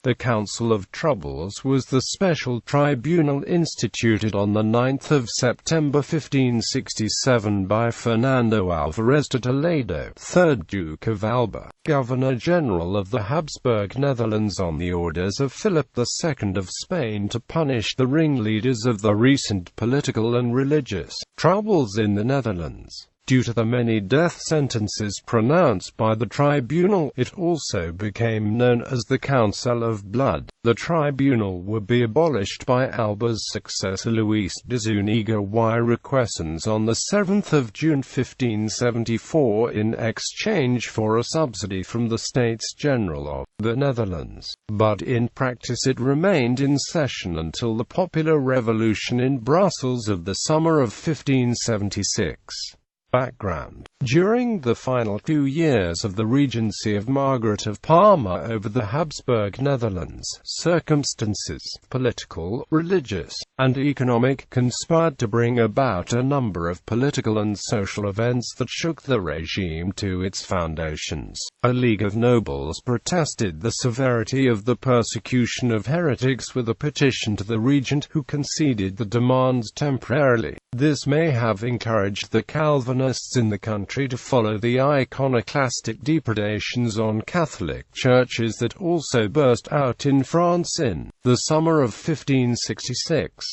The Council of Troubles was the special tribunal instituted on 9 September 1567 by Fernando Álvarez de Toledo, 3rd Duke of Alba, Governor-General of the Habsburg Netherlands, on the orders of Philip II of Spain, to punish the ringleaders of the recent political and religious troubles in the Netherlands. Due to the many death sentences pronounced by the tribunal, it also became known as the Council of Blood. The tribunal would be abolished by Alba's successor Luis de Zúñiga y Requesens on 7 June 1574 in exchange for a subsidy from the States General of the Netherlands. But in practice it remained in session until the popular revolution in Brussels of the summer of 1576. Background. During the final 2 years of the regency of Margaret of Parma over the Habsburg Netherlands, circumstances, political, religious, and economic, conspired to bring about a number of political and social events that shook the regime to its foundations. A league of nobles protested the severity of the persecution of heretics with a petition to the regent, who conceded the demands temporarily. This may have encouraged the Calvinists in the country to follow the iconoclastic depredations on Catholic churches that also burst out in France in the summer of 1566.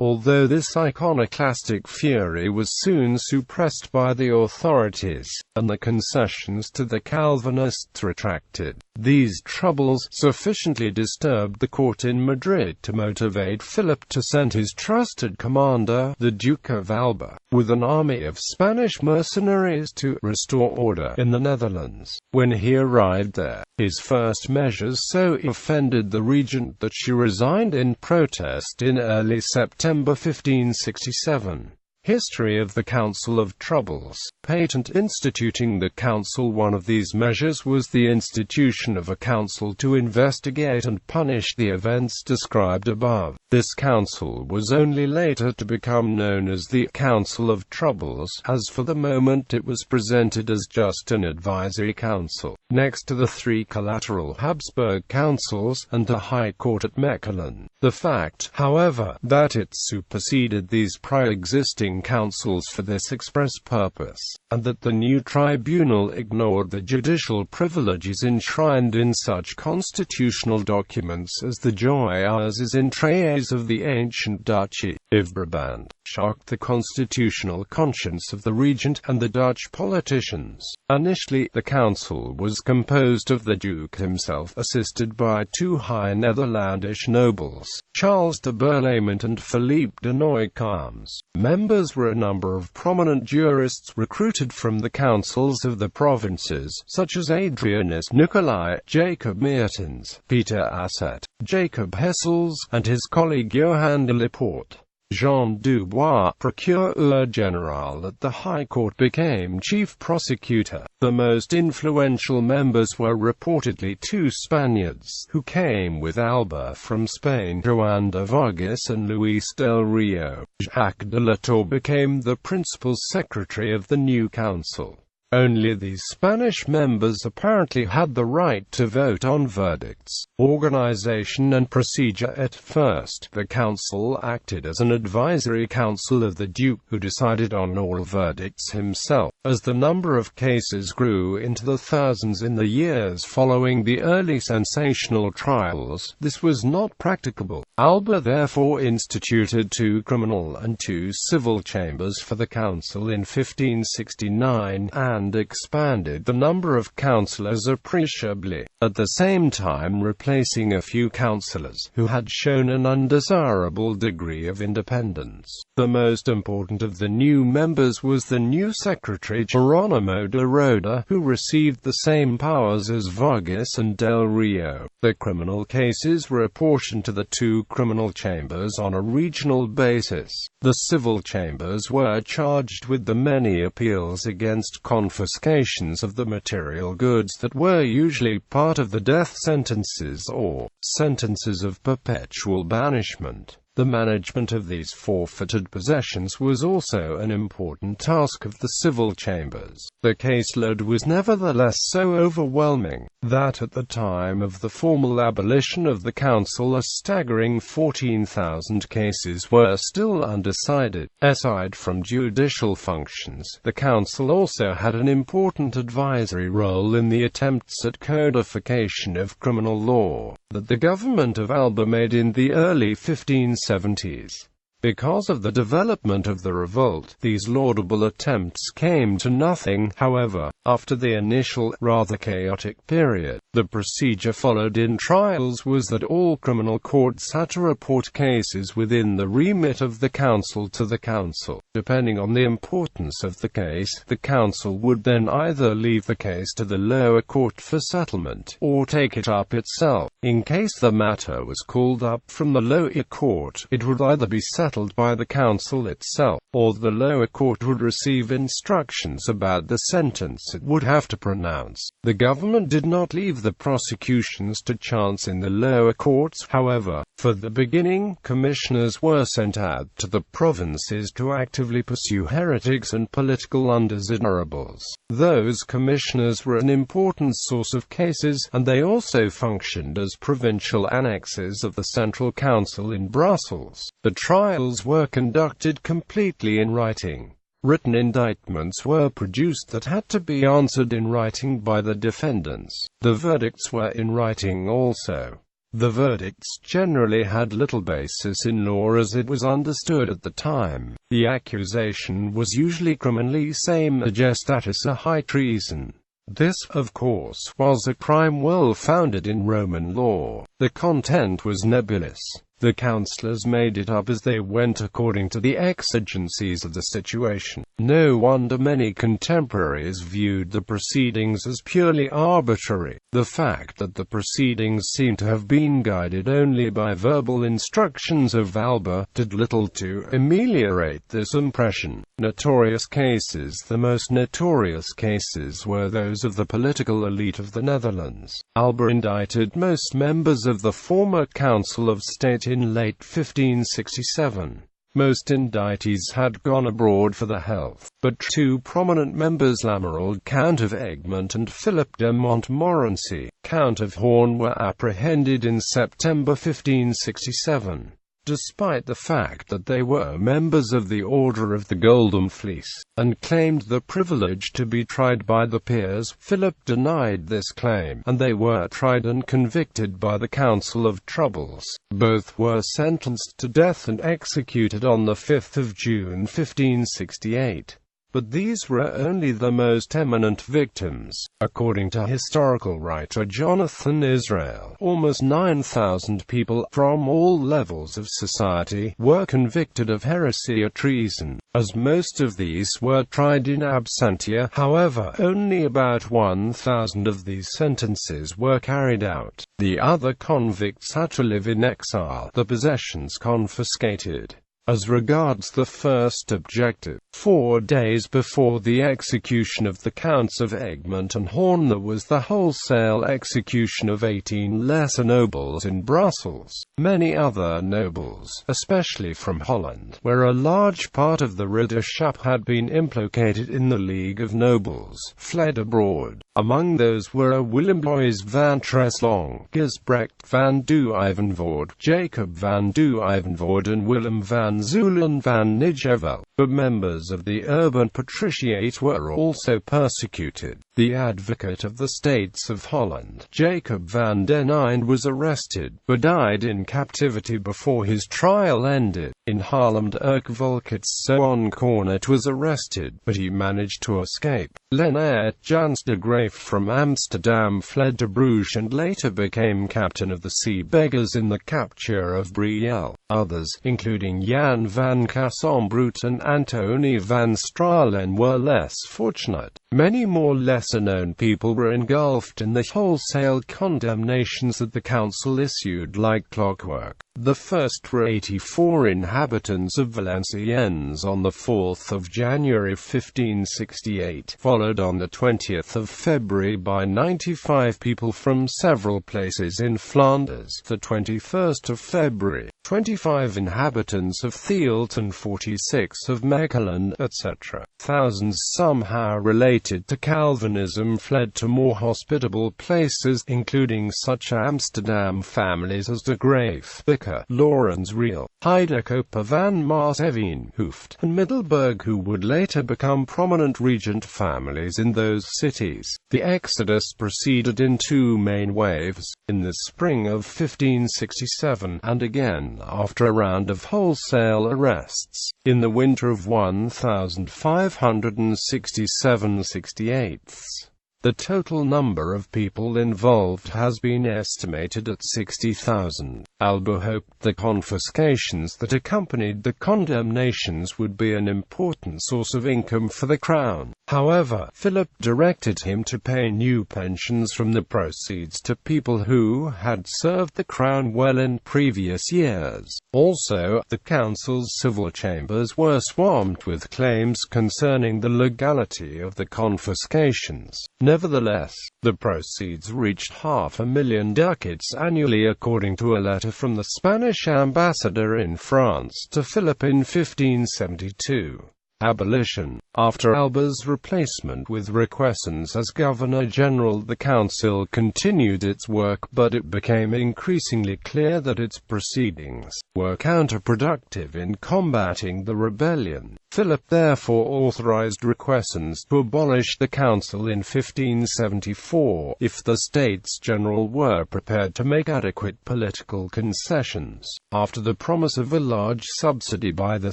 Although this iconoclastic fury was soon suppressed by the authorities, and the concessions to the Calvinists retracted, these troubles sufficiently disturbed the court in Madrid to motivate Philip to send his trusted commander, the Duke of Alba, with an army of Spanish mercenaries to restore order in the Netherlands. When he arrived there, his first measures so offended the regent that she resigned in protest in early September 1567. History of the Council of Troubles. Patent instituting the council. One of these measures was the institution of a council to investigate and punish the events described above. This council was only later to become known as the Council of Troubles, as for the moment it was presented as just an advisory council, next to the 3 collateral Habsburg councils, and the High Court at Mechelen. The fact, however, that it superseded these pre-existing councils for this express purpose, and that the new tribunal ignored the judicial privileges enshrined in such constitutional documents as the Joyeuses in Tres of the ancient Duchy of Brabant, shocked the constitutional conscience of the regent and the Dutch politicians. Initially, the council was composed of the Duke himself, assisted by 2 high Netherlandish nobles, Charles de Berlaymont and Philippe de Noykamps. Members were a number of prominent jurists recruited from the councils of the provinces, such as Adrianus Nicolai, Jacob Meertens, Peter Asset, Jacob Hessels, and his colleague Johann de Laporte. Jean Dubois, Procureur General at the High Court, became chief prosecutor. The most influential members were reportedly 2 Spaniards, who came with Alba from Spain, Joan de Vargas and Luis del Rio. Jacques de la Tour became the principal secretary of the new council. Only these Spanish members apparently had the right to vote on verdicts. Organization and procedure. At first, the council acted as an advisory council of the Duke, who decided on all verdicts himself. As the number of cases grew into the thousands in the years following the early sensational trials, this was not practicable. Alba therefore instituted 2 criminal and 2 civil chambers for the council in 1569, and expanded the number of councillors appreciably, at the same time replacing a few councillors who had shown an undesirable degree of independence. The most important of the new members was the new secretary Geronimo de Roda, who received the same powers as Vargas and Del Rio. The criminal cases were apportioned to the 2 criminal chambers on a regional basis. The civil chambers were charged with the many appeals against confiscations of the material goods that were usually part of the death sentences or sentences of perpetual banishment. The management of these forfeited possessions was also an important task of the civil chambers. The caseload was nevertheless so overwhelming that at the time of the formal abolition of the council a staggering 14,000 cases were still undecided. Aside from judicial functions, the council also had an important advisory role in the attempts at codification of criminal law that the government of Alba made in the early 1570s. Because of the development of the revolt, these laudable attempts came to nothing, however. After the initial, rather chaotic period, the procedure followed in trials was that all criminal courts had to report cases within the remit of the council to the council. Depending on the importance of the case, the council would then either leave the case to the lower court for settlement, or take it up itself. In case the matter was called up from the lower court, it would either be settled by the council itself, or the lower court would receive instructions about the sentence it would have to pronounce. The government did not leave the prosecutions to chance in the lower courts, however. For the beginning, commissioners were sent out to the provinces to actively pursue heretics and political undesirables. Those commissioners were an important source of cases, and they also functioned as provincial annexes of the Central Council in Brussels. The trials were conducted completely in writing. Written indictments were produced that had to be answered in writing by the defendants. The verdicts were in writing also. The verdicts generally had little basis in law as it was understood at the time. The accusation was usually criminally same majestatis, a high treason. This, of course, was a crime well founded in Roman law. The content was nebulous. The councillors made it up as they went according to the exigencies of the situation. No wonder many contemporaries viewed the proceedings as purely arbitrary. The fact that the proceedings seem to have been guided only by verbal instructions of Alba did little to ameliorate this impression. Notorious cases. The most notorious cases were those of the political elite of the Netherlands. Alba indicted most members of the former Council of State in late 1567. Most indictees had gone abroad for their health, but two prominent members, Lamerald, Count of Egmont, and Philip de Montmorency, Count of Horn, were apprehended in September 1567. Despite the fact that they were members of the Order of the Golden Fleece, and claimed the privilege to be tried by the peers, Philip denied this claim, and they were tried and convicted by the Council of Troubles. Both were sentenced to death and executed on the 5th of June 1568. But these were only the most eminent victims. According to historical writer Jonathan Israel, almost 9,000 people from all levels of society were convicted of heresy or treason. As most of these were tried in absentia, however, only about 1,000 of these sentences were carried out. The other convicts had to live in exile, the possessions confiscated. As regards the first objective, 4 days before the execution of the Counts of Egmont and Horn there was the wholesale execution of 18 lesser nobles in Brussels. Many other nobles, especially from Holland, where a large part of the riddership had been implicated in the League of Nobles, fled abroad. Among those were Willem Boys van Treslong, Gisbrecht van Duijvenvoorde, Jacob van Duijvenvoorde and Willem van Zúñiga van Nijvel. But members of the urban patriciate were also persecuted. The advocate of the States of Holland, Jacob van den Einde, was arrested, but died in captivity before his trial ended. In Harlingen The Hague Work, Zoon Cornet was arrested, but he managed to escape. Lenaert Jans de Graaf from Amsterdam fled to Bruges and later became captain of the Sea Beggars in the capture of Brielle. Others, including Jan van Cassombroet and Antony van Stralen, were less fortunate. Many more lesser-known people were engulfed in the wholesale condemnations that the council issued like clockwork. The first were 84 inhabitants of Valenciennes on the 4th of January 1568, followed on the 20th of February by 95 people from several places in Flanders. The 21st of February, 25 inhabitants of Thielten, 46 of Mechelen, etc. Thousands somehow related to Calvinism fled to more hospitable places, including such Amsterdam families as de Graaf, Bicker, Laurensriel, Heidekoper van Maaseveen, Hoofd, and Middelburg, who would later become prominent regent families in those cities. The exodus proceeded in two main waves, in the spring of 1567, and again after a round of wholesale arrests, in the winter of 1567–68. The total number of people involved has been estimated at 60,000. Alba hoped the confiscations that accompanied the condemnations would be an important source of income for the crown. However, Philip directed him to pay new pensions from the proceeds to people who had served the crown well in previous years. Also, the council's civil chambers were swamped with claims concerning the legality of the confiscations. Nevertheless, the proceeds reached 500,000 ducats annually, according to a letter from the Spanish ambassador in France to Philip in 1572. Abolition. After Alba's replacement with Requesens as Governor-General, the council continued its work, but it became increasingly clear that its proceedings were counterproductive in combating the rebellion. Philip therefore authorized Requesens to abolish the council in 1574, if the States General were prepared to make adequate political concessions. After the promise of a large subsidy by the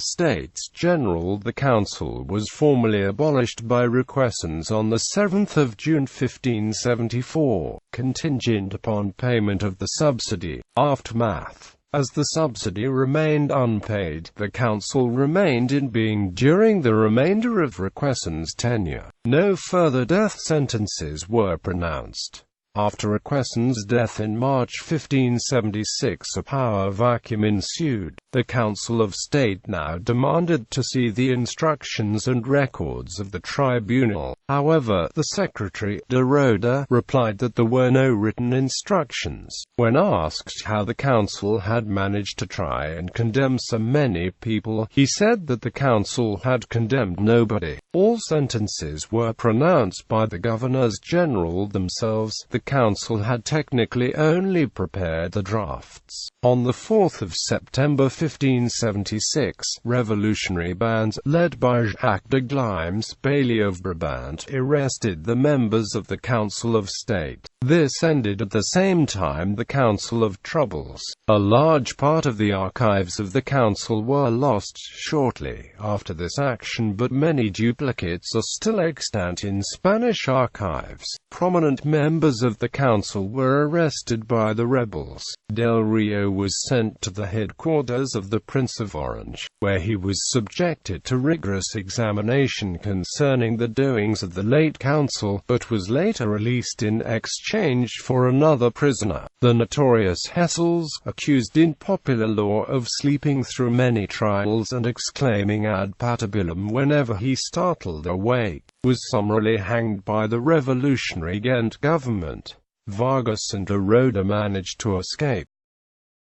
States General, the council was formally abolished by Requesens on 7 June 1574, contingent upon payment of the subsidy. Aftermath. As the subsidy remained unpaid, the council remained in being during the remainder of Requesens' tenure. No further death sentences were pronounced. After Requesens' death in March 1576, a power vacuum ensued. The Council of State now demanded to see the instructions and records of the tribunal. However, the secretary, de Rode, replied that there were no written instructions. When asked how the council had managed to try and condemn so many people, he said that the council had condemned nobody. All sentences were pronounced by the governors-general themselves. The council had technically only prepared the drafts. On 4 September 1576, revolutionary bands, led by Jacques de Glimes, Bailly of Brabant, arrested the members of the Council of State. This ended at the same time the Council of Troubles. A large part of the archives of the council were lost shortly after this action, but many duplicates are still extant in Spanish archives. Prominent members of the council were arrested by the rebels. Del Rio was sent to the headquarters of the Prince of Orange, where he was subjected to rigorous examination concerning the doings of the late council, but was later released in exchange for another prisoner. The notorious Hessels, accused in popular law of sleeping through many trials and exclaiming ad patibilum whenever he startled awake, was summarily hanged by the revolutionary Ghent government. Vargas and de Rode managed to escape.